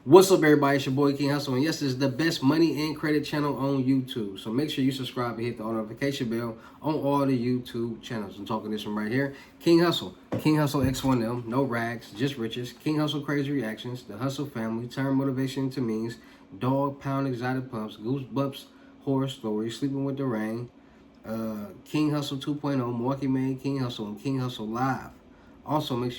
What's up, everybody? It's your boy King Hussle, and yes, this is the best money and credit channel on YouTube. So make sure you subscribe and hit the notification bell on all the YouTube channels. I'm talking this one right here, King Hussle, King Hussle X1M, no rags, just riches, King Hussle Crazy Reactions, the Hussle Family, Turn Motivation into Means, Dog Pound Exotic Pumps, Goosebumps Horror Stories, Sleeping with the Rain, King Hussle 2.0, Milwaukee Man, King Hussle, and King Hussle Live. Also, make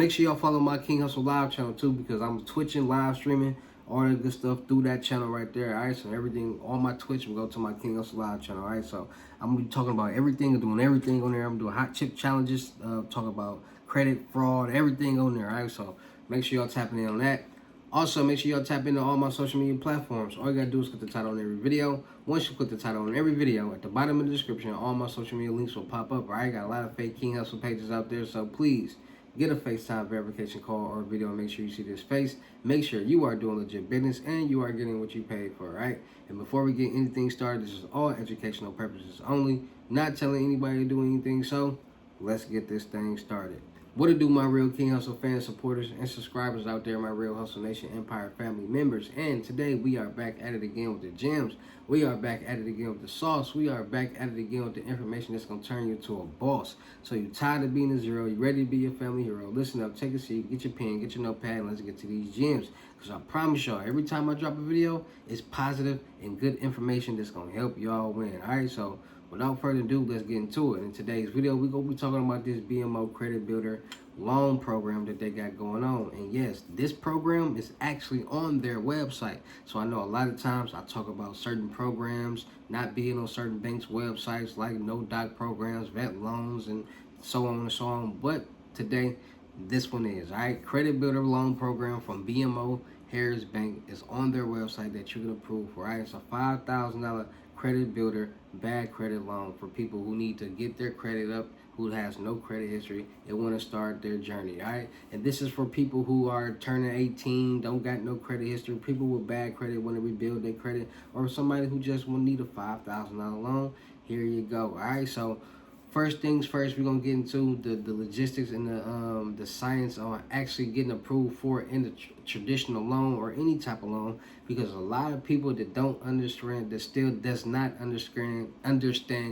sure y'all follow my King Hussle Live channel too, because I'm twitching, live streaming, all that good stuff through that channel right there. All right, so everything, all my Twitch will go to my King Hussle Live channel. All right, so I'm gonna be talking about everything and doing everything on there. I'm doing hot chip challenges, talking about credit fraud, everything on there. All right, so make sure y'all tapping in on that. Also, make sure y'all tap into all my social media platforms. All you gotta do is click the title on every video. Once you click the title on every video, at the bottom of the description, all my social media links will pop up. All right, got a lot of fake King Hussle pages out there, so please get a FaceTime verification call or video and make sure you see this face. Make sure you are doing legit business and you are getting what you paid for, right? And before we get anything started, this is all educational purposes only, not telling anybody to do anything, so let's get this thing started. What it do, my real King Hussle fans, supporters, and subscribers out there, my real Hussle Nation Empire family members. And today we are back at it again with the gems. We are back at it again with the sauce. We are back at it again with the information that's going to turn you into a boss. So you tired of being a zero, you ready to be your family hero. Listen up, take a seat, get your pen, get your notepad, and let's get to these gems. Because I promise y'all, every time I drop a video, it's positive and good information that's going to help y'all win. All right, so without further ado, let's get into it. In today's video, we're going to be talking about this BMO Credit Builder loan program that they got going on. And yes, this program is actually on their website. So I know a lot of times I talk about certain programs not being on certain banks' websites, like no doc programs, vet loans, and so on and so on. But today, this one is, all right? Credit Builder loan program from BMO Harris Bank is on their website that you can approve for, right? It's a $5,000 credit builder bad credit loan for people who need to get their credit up, who has no credit history and want to start their journey, all right? And this is for people who are turning 18, don't got no credit history, people with bad credit want to rebuild their credit, or somebody who just will need a $5,000 loan. Here you go, all right? So first things first, we're gonna get into the logistics and the science on actually getting approved for in the traditional loan or any type of loan, because a lot of people that don't understand, that still does not understand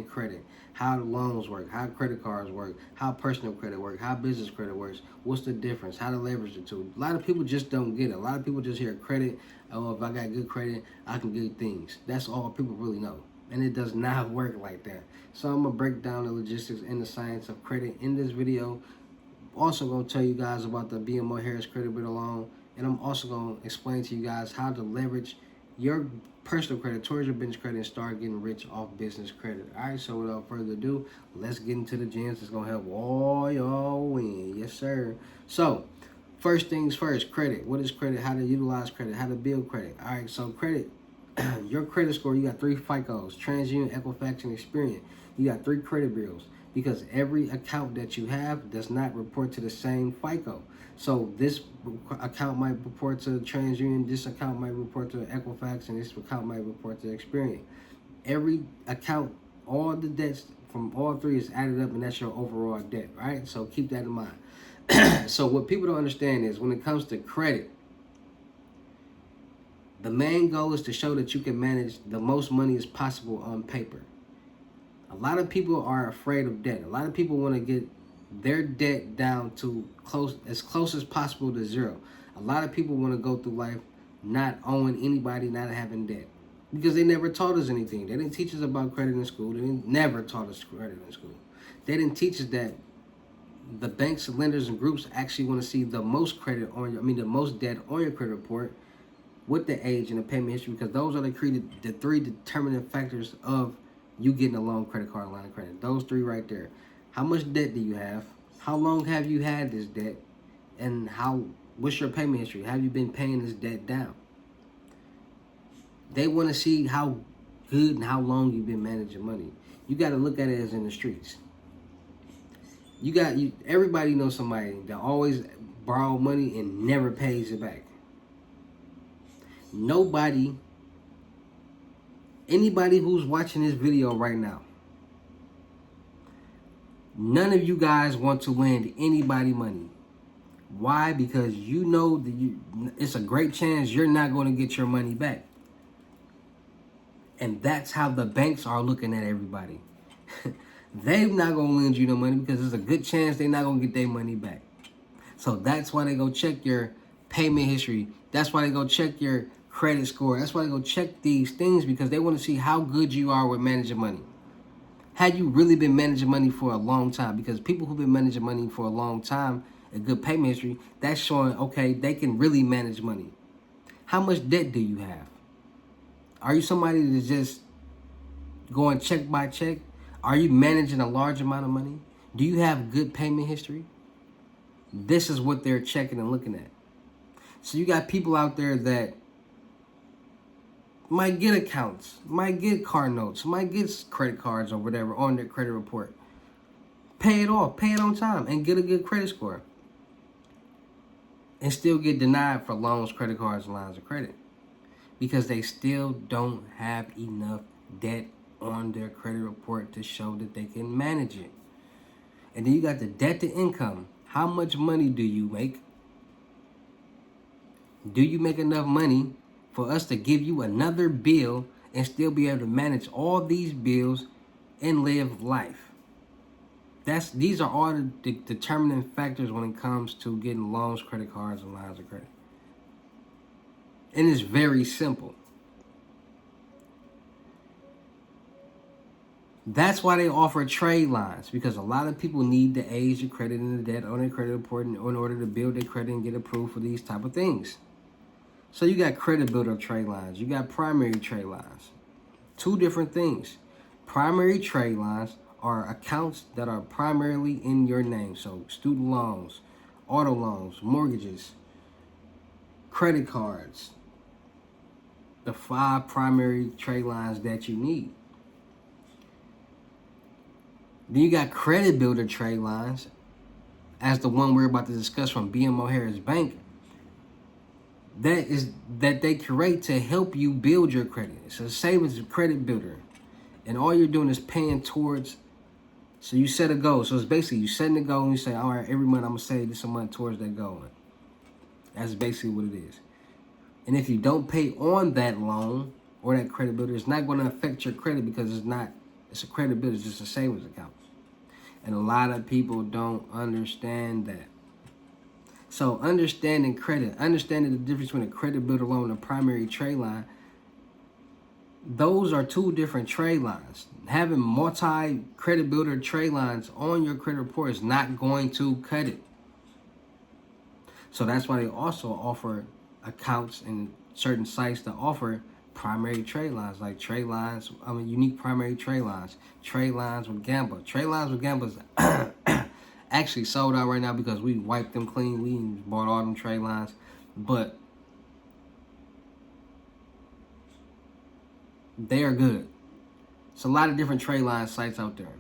credit, how the loans work, how credit cards work, how personal credit work, how business credit works, what's the difference, how to leverage the two. A lot of people just don't get it. A lot of people just hear credit, oh, if I got good credit, I can get things. That's all people really know. And it does not work like that. So I'm gonna break down the logistics and the science of credit in this video. Also gonna tell you guys about the BMO Harris Credit Builder loan, and I'm also gonna explain to you guys how to leverage your personal credit towards your business credit and start getting rich off business credit. All right, so without further ado, let's get into the gems that's gonna help all y'all win. Yes, sir. So first things first, credit. What is credit? How to utilize credit? How to build credit? All right, so credit. Your credit score, you got 3 FICOs, TransUnion, Equifax, and Experian. You got 3 credit bureaus, because every account that you have does not report to the same FICO. So this account might report to TransUnion, this account might report to Equifax, and this account might report to Experian. Every account, all the debts from all 3 is added up, and that's your overall debt, right? So keep that in mind. So what people don't understand is when it comes to credit, the main goal is to show that you can manage the most money as possible on paper. A lot of people are afraid of debt. A lot of people want to get their debt down to as close as possible to zero. A lot of people want to go through life not owing anybody, not having debt, because they never taught us anything. They didn't teach us about credit in school. They never taught us credit in school. They didn't teach us that the banks, lenders, and groups actually want to see the most credit on your, the most debt on your credit report, with the age and the payment history, because those are the 3 determining factors of you getting a loan, credit card, line of credit. Those 3 right there. How much debt do you have? How long have you had this debt? And what's your payment history? Have you been paying this debt down? They want to see how good and how long you've been managing money. You got to look at it as in the streets. Everybody knows somebody that always borrow money and never pays it back. Anybody who's watching this video right now, none of you guys want to lend anybody money. Why? Because you know that it's a great chance you're not going to get your money back. And that's how the banks are looking at everybody. They're not going to lend you the money because there's a good chance they're not going to get their money back. So that's why they go check your payment history. That's why they go check your credit score. That's why they go check these things, because they want to see how good you are with managing money. Had you really been managing money for a long time? Because people who've been managing money for a long time, a good payment history, that's showing, okay, they can really manage money. How much debt do you have? Are you somebody that's just going check by check? Are you managing a large amount of money? Do you have good payment history? This is what they're checking and looking at. So you got people out there that might get accounts, might get car notes, might get credit cards or whatever on their credit report. Pay it off, pay it on time, and get a good credit score. And still get denied for loans, credit cards, and lines of credit. Because they still don't have enough debt on their credit report to show that they can manage it. And then you got the debt to income. How much money do you make? Do you make enough money for us to give you another bill and still be able to manage all these bills and live life? These are all the determining factors when it comes to getting loans, credit cards, and lines of credit. And it's very simple. That's why they offer trade lines, because a lot of people need to age the credit and the debt on their credit report in order to build their credit and get approved for these type of things. So you got credit builder trade lines. You got primary trade lines. Two different things. Primary trade lines are accounts that are primarily in your name. So student loans, auto loans, mortgages, credit cards. The 5 primary trade lines that you need. Then you got credit builder trade lines, as the one we're about to discuss from BMO Harris Bank. That they create to help you build your credit. It's a savings credit builder. And all you're doing is paying towards. So you set a goal. So it's basically you setting a goal and you say, all right, every month I'm going to save this amount towards that goal. That's basically what it is. And if you don't pay on that loan or that credit builder, it's not going to affect your credit, because it's a credit builder, it's just a savings account. And a lot of people don't understand that. So understanding credit, understanding the difference between a credit builder loan and a primary trade line, those are two different trade lines. Having multi credit builder trade lines on your credit report is not going to cut it. So that's why they also offer accounts and certain sites that offer primary trade lines, like unique primary trade lines with Gamba. Trade lines with Gamba is actually sold out right now because we wiped them clean. We bought all them trade lines, but they are good. It's a lot of different trade line sites out there.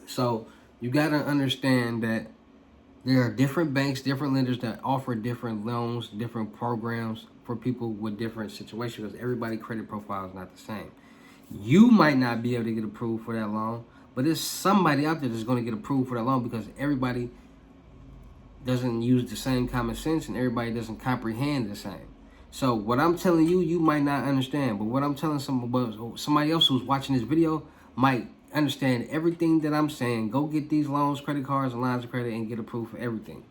So you got to understand that there are different banks, different lenders that offer different loans, different programs for people with different situations, because everybody's credit profile is not the same. You might not be able to get approved for that loan, but there's somebody out there that's going to get approved for that loan, because everybody doesn't use the same common sense and everybody doesn't comprehend the same. So what I'm telling you, you might not understand, but what I'm telling somebody else who's watching this video might understand everything that I'm saying. Go get these loans, credit cards, and lines of credit and get approved for everything.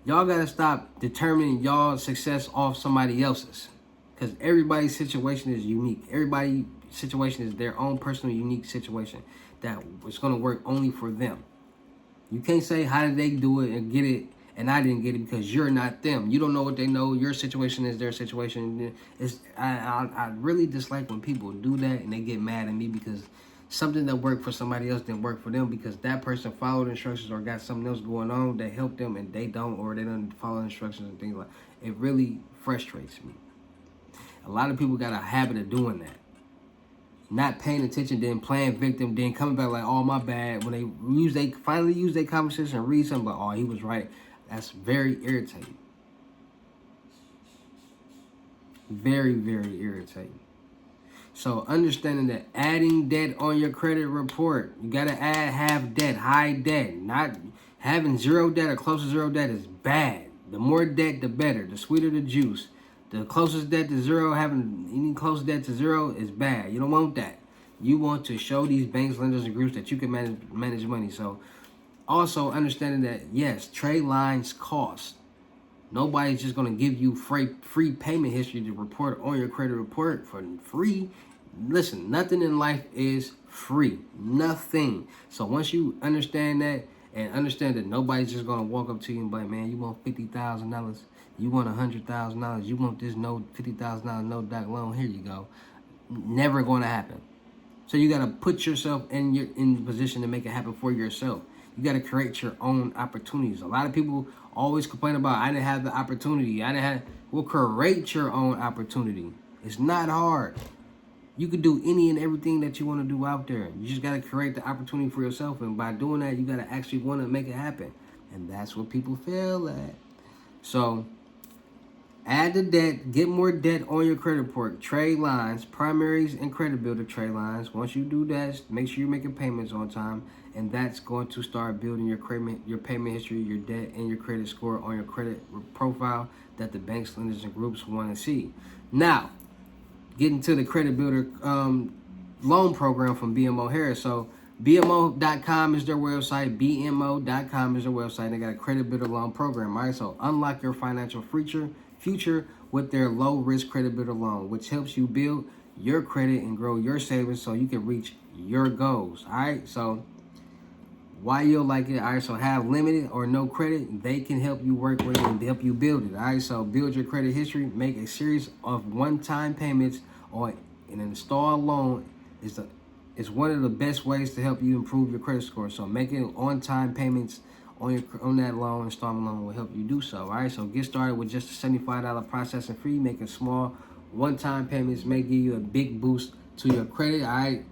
Y'all got to stop determining y'all's success off somebody else's, because everybody's situation is unique. Everybody's situation is their own personal unique situation that is going to work only for them. You can't say, how did they do it and get it and I didn't get it, because you're not them. You don't know what they know. Your situation is their situation. I really dislike when people do that and they get mad at me because something that worked for somebody else didn't work for them, because that person followed instructions or got something else going on that helped them and they don't, or they don't follow instructions and things like that. It really frustrates me. A lot of people got a habit of doing that. Not paying attention, then playing victim, then coming back like, oh, my bad. When they finally use their common sense and read something like, oh, he was right. That's very irritating. Very, very irritating. So understanding that adding debt on your credit report, you gotta have debt, high debt, not Having zero debt or close to zero debt is bad. The more debt, the better. The sweeter the juice. The closest debt to zero, having any close debt to zero is bad. You don't want that. You want to show these banks, lenders, and groups that you can manage money. So also understanding that, yes, trade lines cost. Nobody's just going to give you free payment history to report on your credit report for free. Listen, nothing in life is free. Nothing. So once you understand that and understand that nobody's just going to walk up to you and be like, man, you want $50,000? You want $100,000? You want this $50,000 no doc loan? Here you go. Never going to happen. So you got to put yourself in the position to make it happen for yourself. You got to create your own opportunities. A lot of people always complain about, I didn't have the opportunity. Well, create your own opportunity. It's not hard. You can do any and everything that you want to do out there. You just got to create the opportunity for yourself. And by doing that, you got to actually want to make it happen. And that's what people fail at. So add the debt, get more debt on your credit report, trade lines, primaries, and credit builder trade lines. Once you do that, make sure you're making payments on time, and that's going to start building your payment history, your debt, and your credit score on your credit profile that the banks, lenders, and groups want to see. Now, getting to the credit builder loan program from BMO Harris. So BMO.com is their website. BMO.com is their website. They got a credit builder loan program. All right, so unlock your financial future with their low risk credit builder loan, which helps you build your credit and grow your savings so you can reach your goals. All right, so why you'll like it? All right, so have limited or no credit, they can help you work with it and help you build it. All right, so build your credit history, make a series of one-time payments on an installed loan is one of the best ways to help you improve your credit score. So making on-time payments on that loan, installment loan, will help you do so. All right, so get started with just a $75 processing fee. Making small one-time payments may give you a big boost to your credit. All right,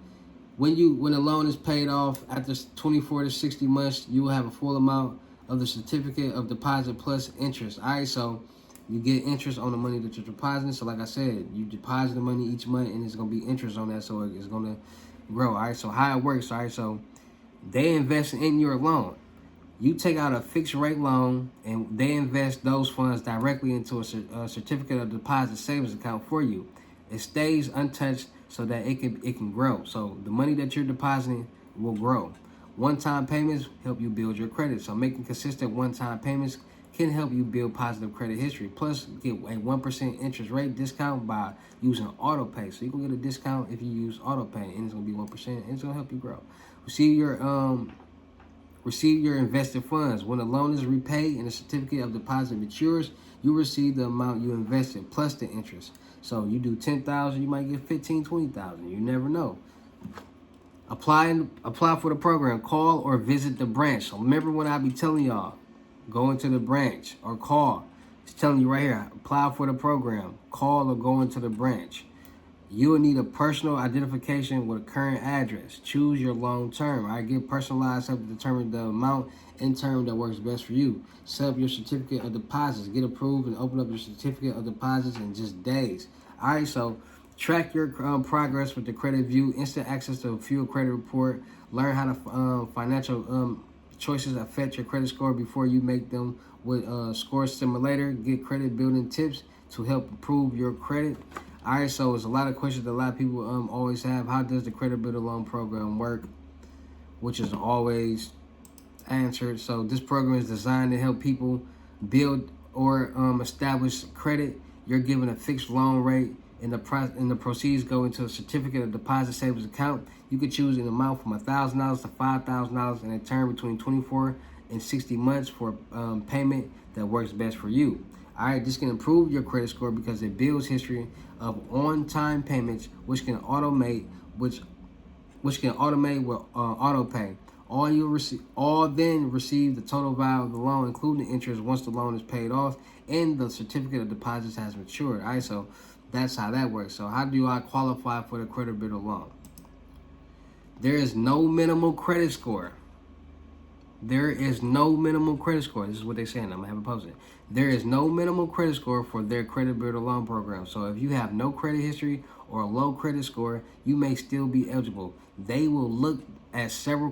when the loan is paid off after 24 to 60 months, you will have a full amount of the certificate of deposit plus interest. All right, so you get interest on the money that you're depositing. So like I said, you deposit the money each month, and it's going to be interest on that, so it's going to grow. All right, so how it works. All right, so they invest in your loan. You take out a fixed rate loan, and they invest those funds directly into a certificate of deposit savings account for you. It stays untouched so that it can grow. So the money that you're depositing will grow. One-time payments help you build your credit. So making consistent one-time payments can help you build positive credit history. Plus, get a 1% interest rate discount by using auto pay. So you can get a discount if you use auto pay, and it's gonna be 1%, and it's gonna help you grow. Receive your invested funds. When a loan is repaid and the certificate of deposit matures, you receive the amount you invested plus the interest. So you do 10,000, you might get 15, 20,000. You never know. Apply for the program. Call or visit the branch. So remember when I be telling y'all, go into the branch or call. It's telling you right here, apply for the program. Call or go into the branch. You will need a personal identification with a current address. Choose your loan term. I get personalized help to determine the amount and term that works best for you. Set up your certificate of deposits. Get approved and open up your certificate of deposits in just days. All right, so track your progress with the Credit View. Instant access to a full credit report. Learn how to financial choices affect your credit score before you make them with Score Simulator. Get credit building tips to help improve your credit. All right, so it's a lot of questions that a lot of people always have. How does the credit builder loan program work? Which is always answered. So this program is designed to help people build or establish credit. You're given a fixed loan rate, and the proceeds go into a certificate of deposit savings account. You could choose an amount from $1,000 to $5,000 in a term between 24 and 60 months for payment that works best for you. All right, this can improve your credit score because it builds history of on-time payments, which can automate with auto pay. All then receive the total value of the loan, including the interest, once the loan is paid off and the certificate of deposits has matured. All right, so that's how that works. So how do I qualify for the credit builder loan? There is no minimal credit score. There is no minimum credit score. This is what they're saying. I'm going to have it posted. There is no minimum credit score for their credit builder loan program. So if you have no credit history or a low credit score, you may still be eligible. They will look at several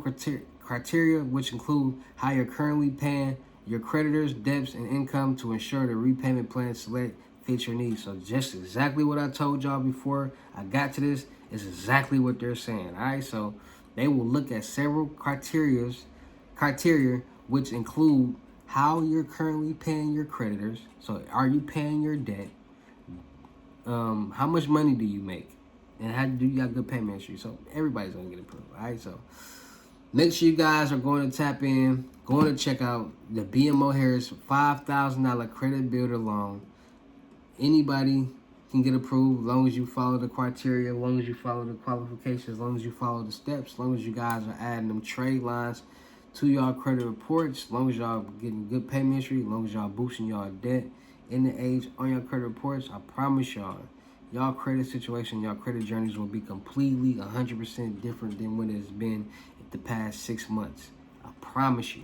criteria, which include how you're currently paying, your creditors, debts, and income to ensure the repayment plan select fits your needs. So just exactly what I told y'all before I got to this is exactly what they're saying. All right, so they will look at several criteria, which include how you're currently paying your creditors. So are you paying your debt? How much money do you make? And how do you got good payment history? So everybody's gonna get approved. All right, so make sure you guys are going to tap in, going to check out the BMO Harris $5,000 credit builder loan. Anybody can get approved as long as you follow the criteria, as long as you follow the qualifications, as long as you follow the steps, as long as you guys are adding them trade lines to y'all credit reports, as long as y'all getting good payment history, as long as y'all boosting y'all debt in the age on your credit reports. I promise y'all credit situation, y'all credit journeys will be completely 100% different than what it's been the past 6 months. I promise you.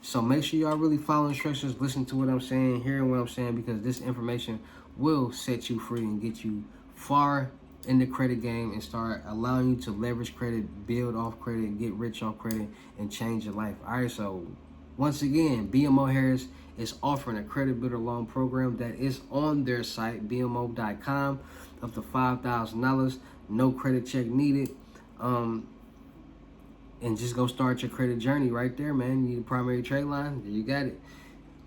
So make sure y'all really follow instructions, listen to what I'm saying, hearing what I'm saying, because this information will set you free and get you far in the credit game and start allowing you to leverage credit, build off credit, get rich off credit, and change your life. All right, so once again, BMO Harris is offering a credit builder loan program that is on their site, bmo.com, up to $5,000, no credit check needed. And just go start your credit journey right there, man. You need a primary trade line, there you got it.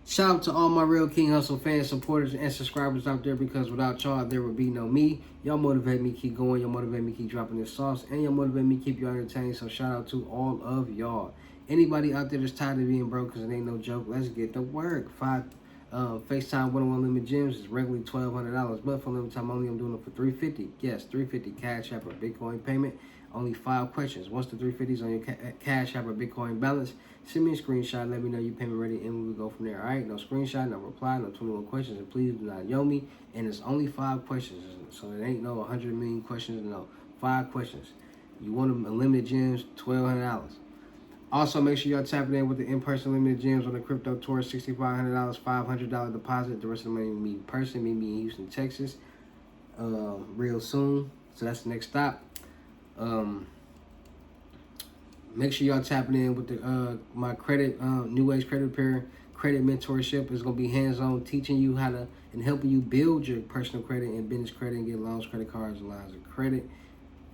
Shout out to all my real King Hussle fans, supporters, and subscribers out there, because without y'all, there would be no me. Y'all motivate me keep going. Y'all motivate me keep dropping this sauce. And y'all motivate me keep you entertained. So shout out to all of y'all. Anybody out there that's tired of being broke, because it ain't no joke, let's get to work. FaceTime one-on-one limit gyms is regularly $1,200, but for limited time only, I'm doing it for $350. Yes, $350 Cash App or Bitcoin payment. Only 5 questions. Once the $350 is on your Cash App or Bitcoin balance, send me a screenshot. Let me know you payment ready, and we will go from there. All right, no screenshot, no reply, no 21 questions, and please do not yo me. And it's only 5 questions, so it ain't no 100 million questions. No, 5 questions. You want them unlimited gyms, $1,200. Also, make sure y'all tapping in with the in-person limited gyms on the crypto tour, $6,500, $500 deposit. The rest of the money will be in person. Meet me in Houston, Texas, real soon. So that's the next stop. Make sure y'all tapping in with the my credit new age credit repair credit mentorship. Is gonna be hands-on, teaching you how to and helping you build your personal credit and business credit and get loans, credit cards, and lines of credit.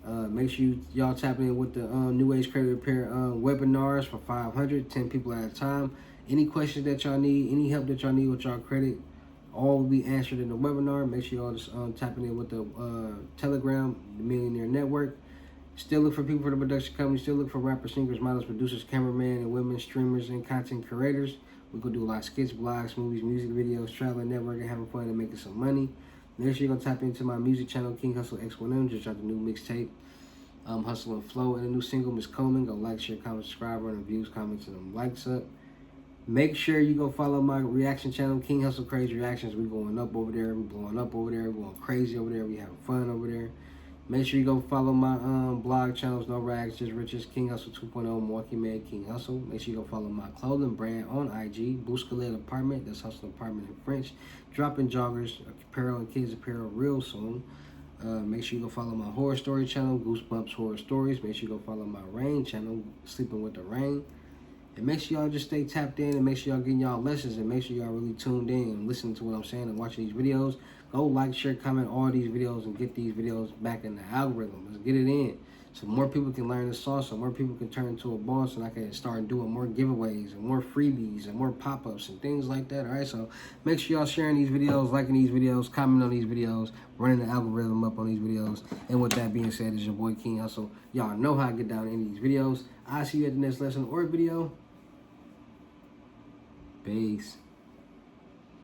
Make sure y'all tapping in with the new age credit repair webinars for 500, 10 people at a time. Any questions that y'all need, any help that y'all need with y'all credit, all will be answered in the webinar. Make sure y'all just tapping in with the Telegram, the Millionaire Network. Still look for people for the production company. Still look for rappers, singers, models, producers, cameramen, and women, streamers, and content creators. We're going to do a lot of skits, blogs, movies, music videos, traveling, networking, having fun, and making some money. Make sure you're going to tap into my music channel, King Hussle X1M. Just dropped a new mixtape, Hustle and Flow, and a new single, Miss Coleman. Go like, share, comment, subscribe, run views, comments, and them likes up. Make sure you go follow my reaction channel, King Hussle Crazy Reactions. We're going up over there. We're blowing up over there. We're going crazy over there. We having fun over there. Make sure you go follow my blog channels, No Rags, Just Riches, King Hussle 2.0, Milwaukee Made King Hussle. Make sure you go follow my clothing brand on IG, Bouscalet Apartment, that's Hustle Apartment in French. Dropping joggers, apparel, and kids apparel real soon. Make sure you go follow my horror story channel, Goosebumps Horror Stories. Make sure you go follow my rain channel, Sleeping with the Rain. And make sure y'all just stay tapped in, and make sure y'all getting y'all lessons, and make sure y'all really tuned in and listening to what I'm saying and watching these videos. Go like, share, comment all these videos and get these videos back in the algorithm. Let's get it in so more people can learn the sauce, so more people can turn into a boss, and I can start doing more giveaways and more freebies and more pop-ups and things like that. All right, so make sure y'all sharing these videos, liking these videos, commenting on these videos, running the algorithm up on these videos. And with that being said, it's your boy King Hussle. Y'all know how I get down in these videos. I'll see you at the next lesson or video. Peace.